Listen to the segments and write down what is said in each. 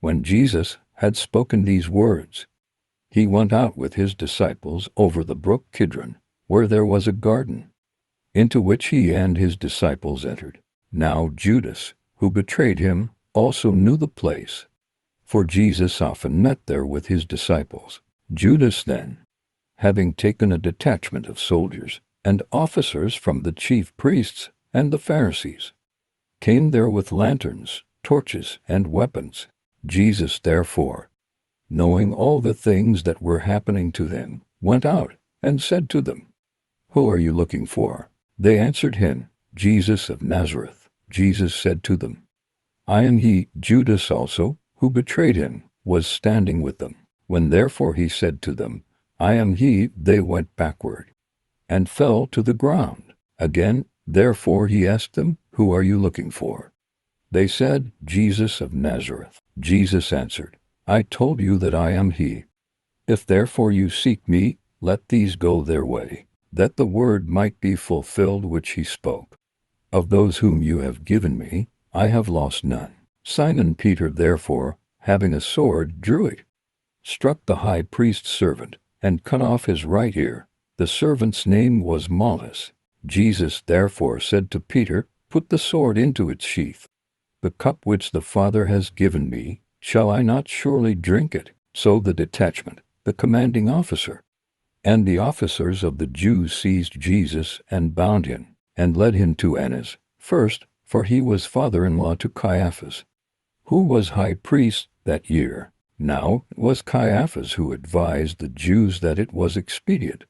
When Jesus had spoken these words, he went out with his disciples over the brook Kidron, where there was a garden, into which he and his disciples entered. Now Judas, who betrayed him, also knew the place, for Jesus often met there with his disciples. Judas then, having taken a detachment of soldiers and officers from the chief priests and the Pharisees, came there with lanterns, torches, and weapons. Jesus therefore, knowing all the things that were happening to them, went out and said to them, "Who are you looking for?" They answered him, "Jesus of Nazareth." Jesus said to them, "I am he." Judas also, who betrayed him, was standing with them. When therefore he said to them, "I am he," they went backward and fell to the ground. Again, therefore he asked them, "Who are you looking for?" They said, "Jesus of Nazareth." Jesus answered, "I told you that I am he. If therefore you seek me, let these go their way, that the word might be fulfilled which he spoke. Of those whom you have given me, I have lost none." Simon Peter therefore, having a sword, drew it, struck the high priest's servant, and cut off his right ear. The servant's name was Malchus. Jesus therefore said to Peter, "Put the sword into its sheath. The cup which the Father has given me, shall I not surely drink it?" So the detachment, the commanding officer, and the officers of the Jews seized Jesus and bound him, and led him to Annas first, for he was father-in-law to Caiaphas, who was high priest that year. Now it was Caiaphas who advised the Jews that it was expedient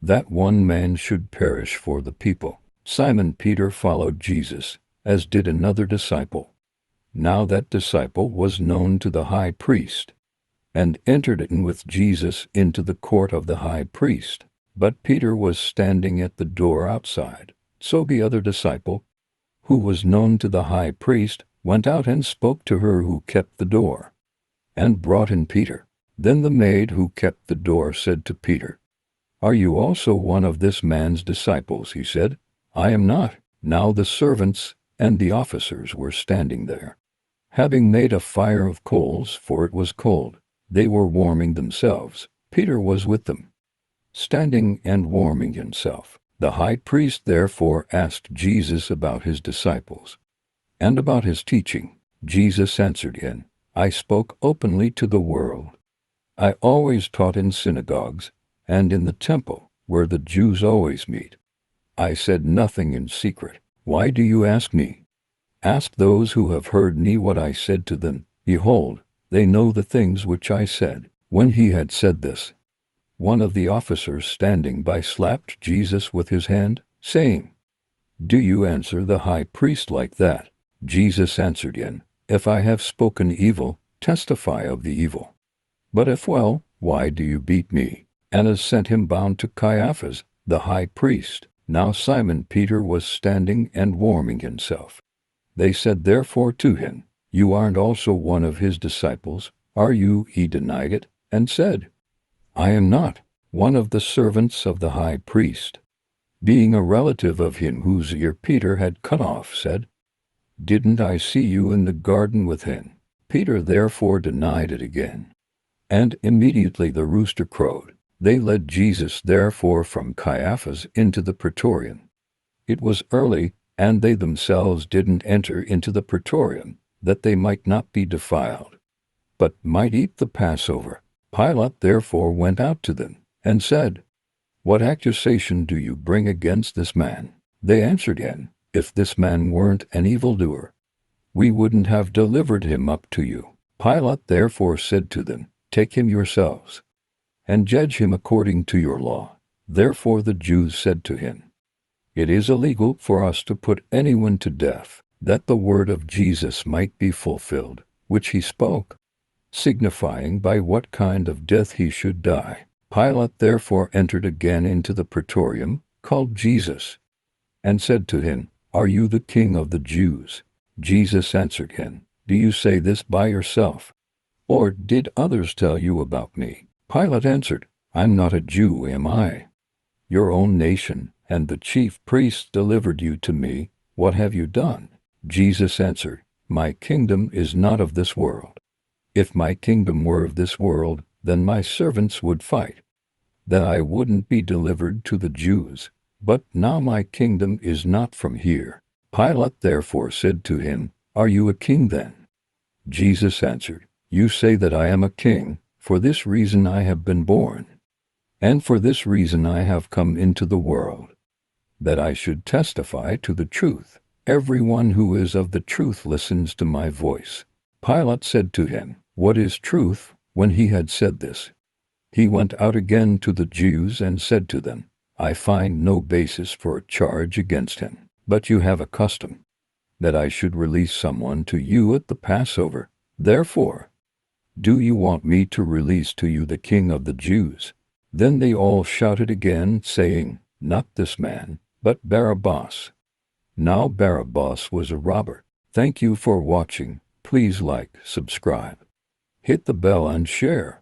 that one man should perish for the people. Simon Peter followed Jesus, as did another disciple. Now that disciple was known to the high priest, and entered in with Jesus into the court of the high priest. But Peter was standing at the door outside. So the other disciple, who was known to the high priest, went out and spoke to her who kept the door, and brought in Peter. Then the maid who kept the door said to Peter, "Are you also one of this man's disciples?" He said, "I am not." Now the servants and the officers were standing there, having made a fire of coals, for it was cold. They were warming themselves. Peter was with them, standing and warming himself. The high priest therefore asked Jesus about his disciples, and about his teaching. Jesus answered him, "I spoke openly to the world. I always taught in synagogues, and in the temple, where the Jews always meet. I said nothing in secret. Why do you ask me? Ask those who have heard me what I said to them. Behold, they know the things which I said." When he had said this, one of the officers standing by slapped Jesus with his hand, saying, "Do you answer the high priest like that?" Jesus answered him, "If I have spoken evil, testify of the evil. But if well, why do you beat me?" Annas sent him bound to Caiaphas, the high priest. Now Simon Peter was standing and warming himself. They said therefore to him, "You aren't also one of his disciples, are you?" He denied it, and said, "I am not." One of the servants of the high priest, being a relative of him whose ear Peter had cut off, said, "Didn't I see you in the garden with him?" Peter therefore denied it again. And immediately the rooster crowed. They led Jesus therefore from Caiaphas into the praetorium. It was early, and they themselves didn't enter into the praetorium, that they might not be defiled, but might eat the Passover. Pilate therefore went out to them, and said, "What accusation do you bring against this man?" They answered him, "If this man weren't an evildoer, we wouldn't have delivered him up to you." Pilate therefore said to them, "Take him yourselves, and judge him according to your law." Therefore the Jews said to him, "It is illegal for us to put anyone to death," that the word of Jesus might be fulfilled, which he spoke, signifying by what kind of death he should die. Pilate therefore entered again into the praetorium, called Jesus, and said to him, "Are you the king of the Jews?" Jesus answered him, "Do you say this by yourself, or did others tell you about me?" Pilate answered, "I'm not a Jew, am I? Your own nation and the chief priests delivered you to me. What have you done?" Jesus answered, "My kingdom is not of this world. If my kingdom were of this world, then my servants would fight, that I wouldn't be delivered to the Jews. But now my kingdom is not from here." Pilate therefore said to him, "Are you a king then?" Jesus answered, "You say that I am a king. For this reason I have been born, and for this reason I have come into the world, that I should testify to the truth. Everyone who is of the truth listens to my voice." Pilate said to him, "What is truth?" When he had said this, he went out again to the Jews and said to them, "I find no basis for a charge against him. But you have a custom that I should release someone to you at the Passover. Therefore, do you want me to release to you the King of the Jews?" Then they all shouted again, saying, "Not this man, but Barabbas." Now Barabbas was a robber. Thank you for watching. Please like, subscribe, hit the bell and share.